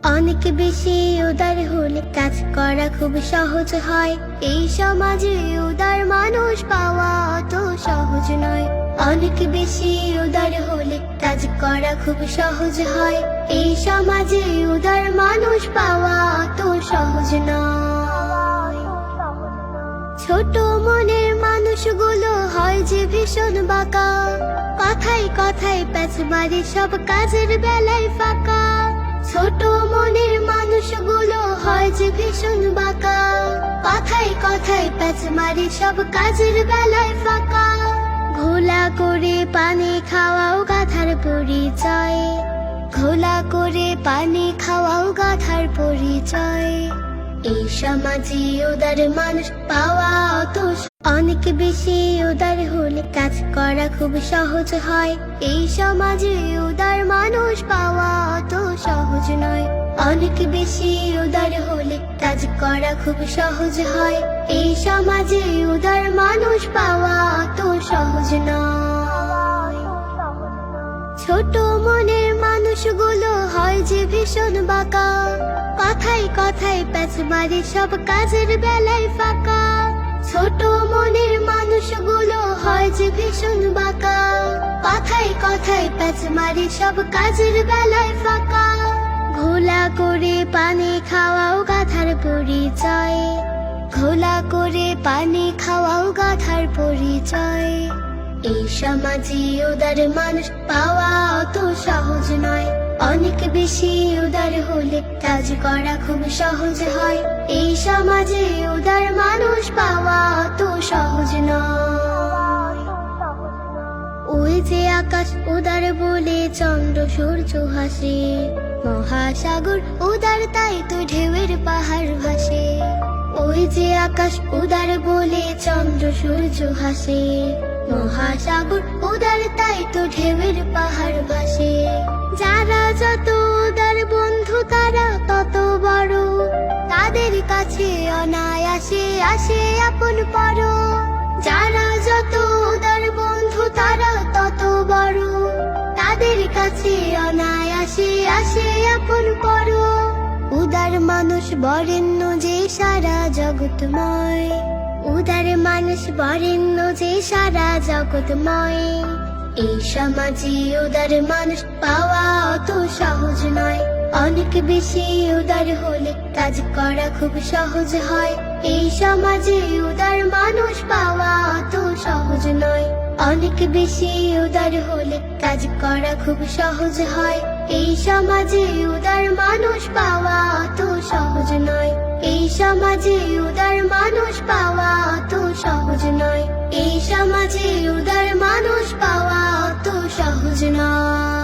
অনেক বেশি উদার হলে কাজ করা খুব সহজ হয়। এই সমাজে উদার মানুষ পাওয়া অত সহজ নয়। অনেক বেশি উদার হলে কাজ করা খুব সহজ হয়। এই সমাজে উদার মানুষ পাওয়া অত সহজ নয়। ছোট মনের মানুষগুলো হয় যে ভীষণ বাঁকা, কথায় কথায় প্যাচ মারে সব কাজের বেলায় ফাঁকা। ছোট মনের মানুষগুলো হয় যে ভীষণ বাঁকা, কথায় কথায় প্যাচ মারে সব কাজের বেলায় ফাঁকা। ঘোলা করে পানি খাওয়াও গাধার পরিচয়, ঘোলা করে পানি খাওয়াও গাধার পরিচয়। এই সমাজে উদার মানুষ পাওয়া অত অনেক বেশি উদার হলে কাজ করা খুব সহজ হয়। এই সমাজে উদার মানুষ পাওয়া অত সহজ নয়। অনেক বেশি উদার হলে কাজ করা খুব সহজ হয়। এই সমাজে উদার মানুষ পাওয়া অত সহজ নয়। ছোট মনের মানুষগুলো হয় যে ভীষণ বাঁকা, কথায় কথায় প্যাচ মারে সব কাজের বেলায় ফাঁকা। ছোট মনের মানুষগুলো হয় যে ভীষণ বাঁকা, কথায় কথায় প্যাচ মারে সব কাজের বেলায় ফাঁকা। ঘোলা করে পানি খাওয়াও গাধার পরিচয়, ঘোলা করে পানি খাওয়াও গাধার পরিচয়। এই সমাজে উদার মানুষ পাওয়া অত সহজ নয়। অনেক বেশি উদার হলে কাজ করা খুব সহজ হয়। এই সমাজে উদার মানুষ পাওয়া অত সহজ নয়। ওই যে আকাশ উদার বলে চন্দ্র সূর্য হাসে, মহাসাগর উদার তাই তো ঢেউয়ের পাহাড় ভাসে। ওই যে আকাশ উদার বলে চন্দ্র সূর্য হাসে, মহাসাগর উদার তাই তো ঢেউয়ের পাহাড় ভাসে। যারা যত উদার বন্ধু তারা তত বড়, তাদের কাছে অনায়াসে আসে আপন পর। যারা যত উদার বন্ধু তারা তত বড়, তাদের কাছে অনায়াসে আসে আপন পর। উদার মানুষ বরেণ্য যে সারা জগৎময়, উদার মানুষ বরেণ্য যে সারা জগৎময়। এই সমাজে উদার মানুষ পাওয়া অত সহজ নয়। অনেক বেশি উদার হলে কাজ করা খুব সহজ হয়। এই সমাজে উদার মানুষ পাওয়া অত সহজ নয়। অনেক বেশি উদার হলে কাজ করা খুব সহজ হয়। এই সমাজে উদার মানুষ পাওয়া অত সহজ নয়। এই সমাজে উদার মানুষ পাওয়া অত সহজ নয়। এই সমাজে উদার মানুষ পাওয়া অত সহজ নয়।